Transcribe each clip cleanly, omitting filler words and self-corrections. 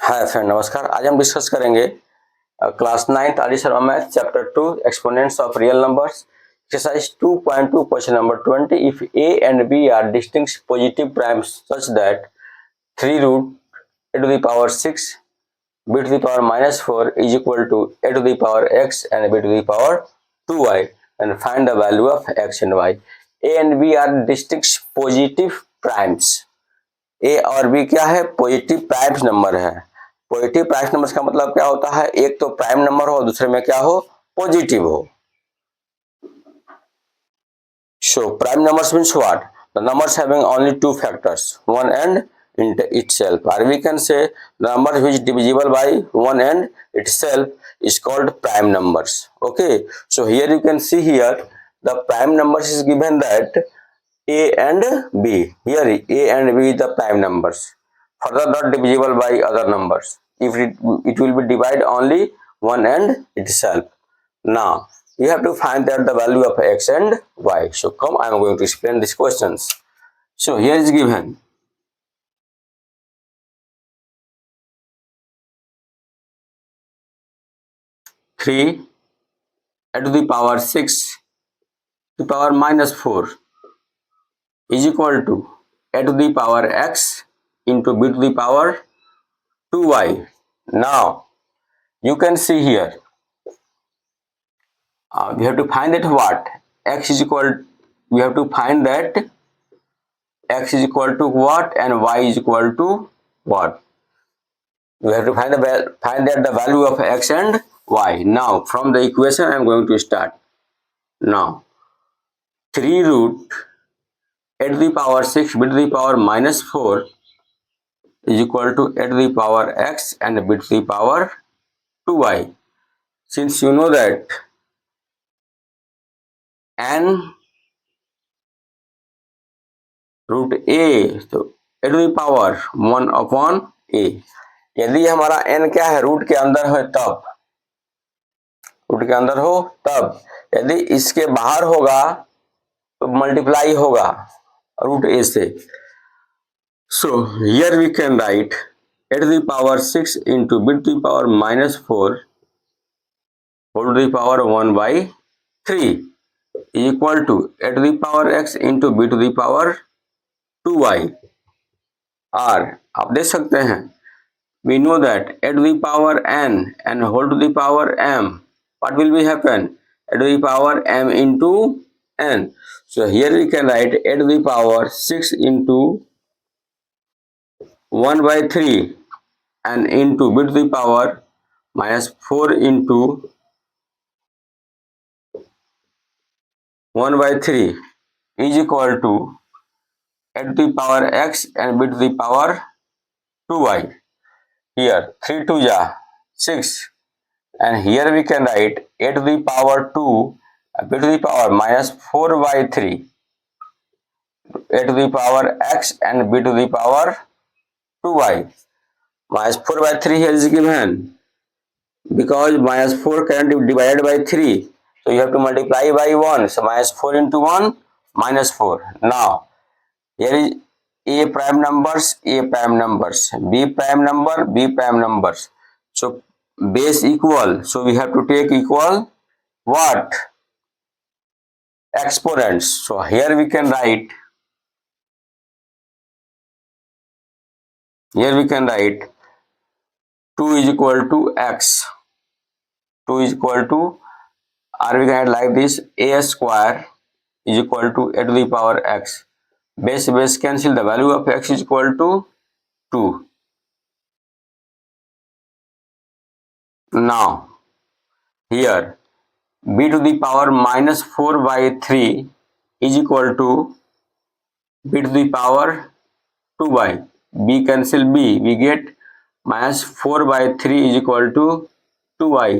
Hi friend, नमस्कार। आज हम डिस्कस करेंगे क्लास 9 आदि Sharma math chapter 2 exponents of real numbers exercise 2.2 question number 20। If a and b are distinct positive primes such that 3 root a to the power 6 b to the power minus 4 is equal to a to the power x and b to the power 2y, and find the value of x and y. a and b are distinct positive primes. ए और B क्या है? Positive primes number है। Positive primes number का मतलब क्या होता है? एक तो प्राइम नंबर हो, दूसरे में क्या हो? पॉजिटिव हो। So prime numbers means what? The numbers having only two factors, one and itself, or we can say the number which is divisible by one and itself is called prime numbers. Okay, so here you can see here the prime numbers is given that a and b. Here a and b is the prime numbers, further not divisible by other numbers. If it will be divide only one and itself. Now you have to find that the value of x and y. So come, I am going to explain these questions. So here is given 3 a to the power 6 to the power minus 4 is equal to a to the power x into b to the power 2y. Now you can see here we have to find that what x is equal, we have to find that x is equal to what and y is equal to what. We have to find that the value of x and y. Now from the equation I am going to start. Now 3 root a to the power 6 b to the power minus 4 is equal to a to the power x and b to the power 2y. Since you know that n root a, तो a to the power 1 upon a. यदि हमारा n क्या है? Root के अंदर है तब, root के अंदर हो तब। यदि इसके बाहर होगा तो मल्टीप्लाई होगा रूट ए से। So here we can write a to the power 6 into b to the power minus 4 whole to the power 1/3 equal to a to the power x into b to the power 2y। और आप देख सकते हैं we know that a to the power n and whole to the power m, what will be happen? A to the power m into n. So here we can write a to the power 6 into 1/3 and into b to the power minus 4 into 1/3 is equal to a to the power x and b to the power 2y. Here 3 2 ja 6, and here we can write a to the power 2 b to the power minus 4/3 a to the power x and b to the power 2y. Minus 4/3 here is given because minus 4 cannot be divided by 3, so you have to multiply by 1. So minus 4 into 1 minus 4. Now here is a prime numbers, b prime numbers. So base equal, so we have to take equal what? Exponents. So here we can write 2 is equal to x, 2 is equal to, or we can write like this, a square is equal to a to the power x. Base cancel, the value of x is equal to 2. Now here b to the power minus 4/3 is equal to b to the power 2y. b cancel b, we get minus 4/3 is equal to 2y.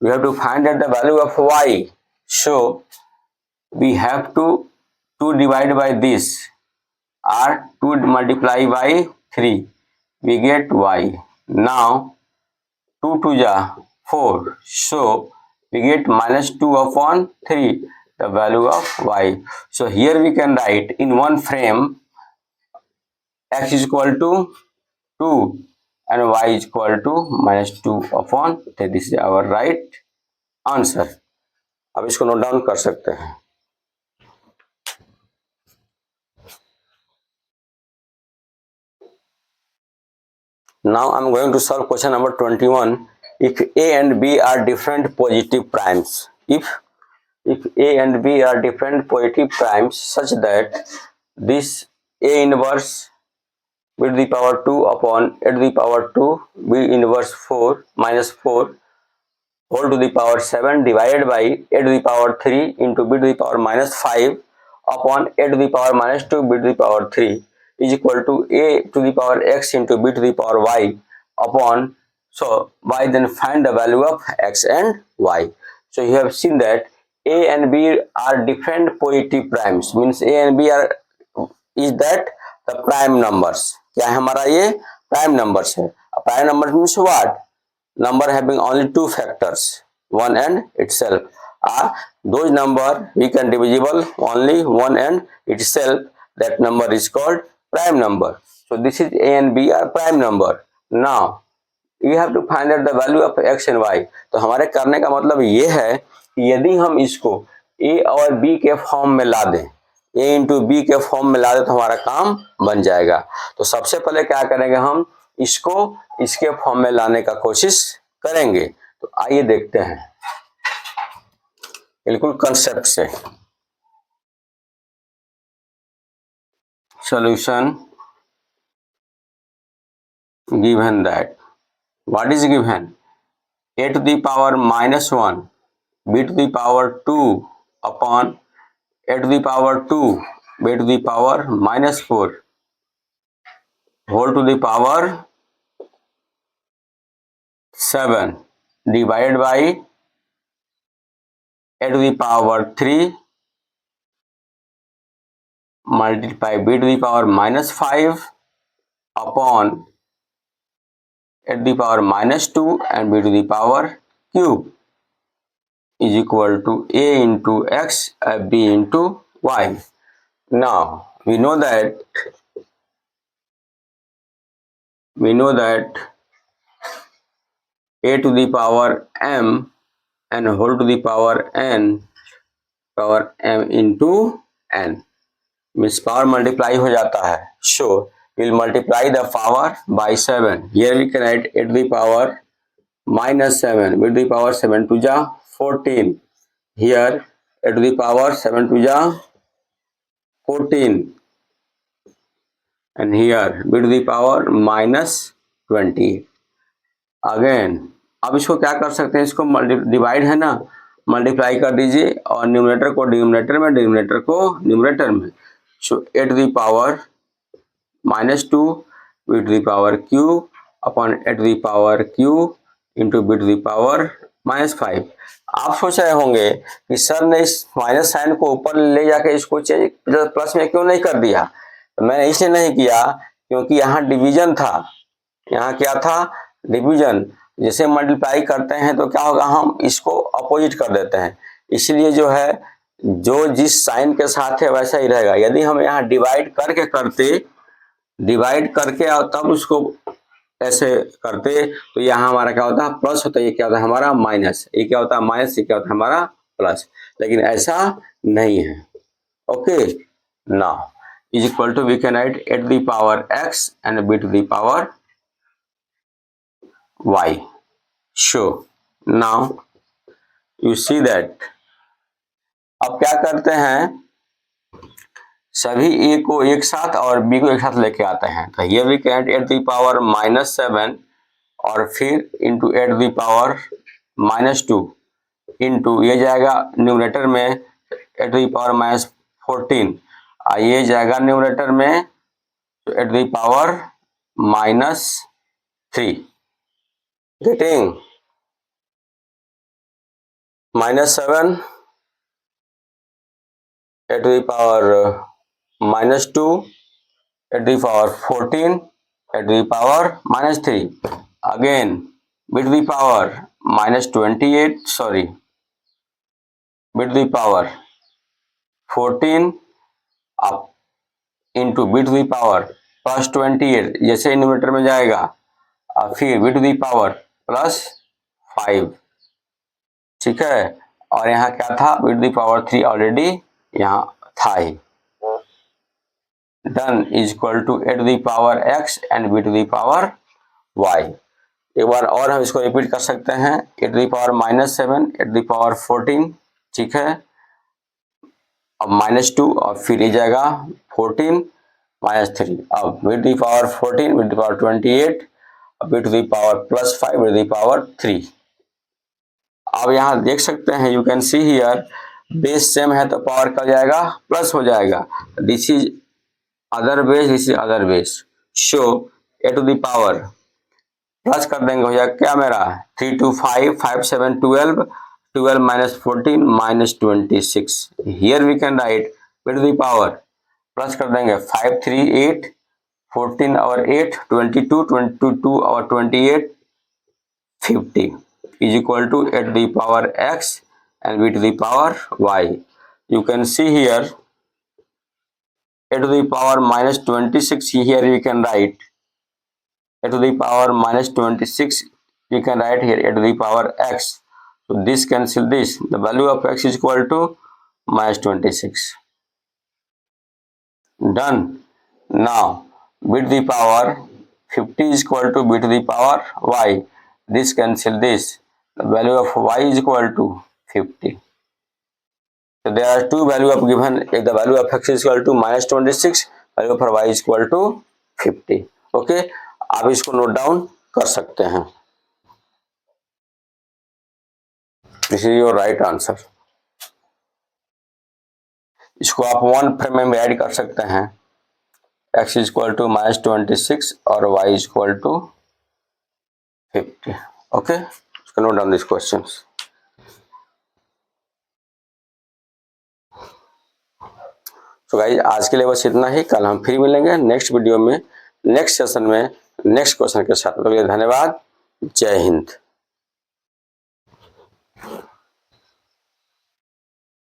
We have to find out the value of y. So we have to 2 divide by this or 2 multiply by 3. We get y. Now 2 2 ja 4. So we get minus 2 upon 3, the value of y. So here we can write in one frame x is equal to 2 and y is equal to -2/3. This is our right answer. अब इसको note down कर सकते हैं। Now I am going to solve question number 21. If a and b are different positive primes, if a and b are different positive primes such that this a inverse b to the power 2 upon a to the power 2 b inverse 4 minus 4 whole to the power 7 divided by a to the power 3 into b to the power minus 5 upon a to the power minus 2 b to the power 3 is equal to a to the power x into b to the power y upon, so y, then find the value of x and y. So you have seen that a and b are different positive primes, means a and b are is that the prime numbers. क्या है हमारा ये prime numbers है। prime numbers means what? Number having only two factors, 1 and itself, are those number we can divisible only 1 and itself, that number is called prime number. So this is a and b are prime number. Now you have to find out the value of x and y. तो हमारे करने का मतलब ये है कि यदि हम इसको a और b के फॉर्म में ला दें, a इंटू बी के फॉर्म में ला दें, तो हमारा काम बन जाएगा। तो सबसे पहले क्या करेंगे, हम इसको इसके फॉर्म में लाने का कोशिश करेंगे। तो आइए देखते हैं बिल्कुल कंसेप्ट से। Solution given that, what is given, a to the power -1 b to the power 2 upon a to the power 2 b to the power -4 whole to the power 7 divided by a to the power 3 multiply b to the power -5 upon a to the power -2 and b to the power cube is equal to a into x b into y. Now we know that a to the power m and whole to the power m into n means power multiply हो जाता है। So we'll multiply the power by 7. Here we can write a to the power -7 b to the power 7 to the 14. Here a to the power 7 to the 14 and here b to the power -20. Again अब इसको क्या कर सकते हैं, इसको divide है ना, multiply कर दीजिए और न्यूमरेटर को डिनोमिनेटर में, डिनोमिनेटर को न्यूमरेटर में। So a to the power -2 b to the power cube upon a to the power cube into b to the power -5। आप सोच रहे होंगे कि सर ने इस माइनस साइन को ऊपर ले जाके इसको चेंज प्लस में क्यों नहीं कर दिया। तो मैंने इसलिए नहीं किया क्योंकि यहाँ डिवीजन था, यहाँ क्या था, डिवीजन। जैसे मल्टीप्लाई करते हैं तो क्या होगा, हम इसको अपोजिट कर देते हैं, इसलिए जो है जो जिस साइन के साथ है वैसा ही रहेगा। यदि हम यहाँ डिवाइड करके और तब उसको ऐसे करते तो यहाँ हमारा क्या होता है, प्लस होता है, ये क्या होता है हमारा माइनस, ये क्या होता है माइनस, ये क्या होता है हमारा प्लस, लेकिन ऐसा नहीं है। Okay, now is equal to we can write a to the power x and b to the power y. So now you see that अब क्या करते हैं, सभी a को एक साथ और b को एक साथ लेके आते हैं। तो ये भी can a to the power -7 और फिर into a to the power -2 into ये जाएगा न्यूमरेटर में ए टू द पावर -14 और ये जाएगा न्यूमरेटर में ए to the power -3। getting -7 a to the power -2 a to the power 14 a to the power -3, again b to the power -28, sorry, b to the power 14 up into b to the power +28, जैसे numerator में जाएगा फिर b to the power plus 5, ठीक है। और यहाँ क्या था, b to the power 3 already यहाँ था ही। Then is equal to a to the power x and b to the power y। एक बार और हम इसको रिपीट कर सकते हैं, a to the power -7, a to the power 14, ठीक है। अब -2 और फिर ये जाएगा 14 -3, अब b to the power 14, b to the power 28, b to the power plus 5, b to the power 3। अब यहाँ देख सकते हैं, you can see here, base same है तो पावर का जाएगा प्लस हो जाएगा। This is other base, this is other base, so a to the power plus कर देंगे, हो जाएगा क्या मेरा 3 2 5 5 7 12, 12 minus 14 minus 26। Here we can write b to the power plus कर देंगे 5 3 8, 14 और 8 22, 22 और 28 50 is equal to a to the power x and b to the power y। You can see here a to the power -26, here we can write a to the power -26, we can write here a to the power x, so this cancel this, the value of x is equal to -26। Done। Now b to the power 50 is equal to b to the power y, this cancel this, the value of y is equal to 50। So there are two value of given, the value of x is equal to -26, value of y is equal to 50। Okay, आप इसको note down कर सकते हैं। This is your right answer. इसको आप one frame में add कर सकते हैं, x इज इक्वल टू -26 और y is equal to 50। Okay, note down this questions. तो गाइस आज के लिए बस इतना ही, कल हम फिर मिलेंगे नेक्स्ट वीडियो में, नेक्स्ट सेशन में, नेक्स्ट क्वेश्चन के साथ। तो धन्यवाद, जय हिंद।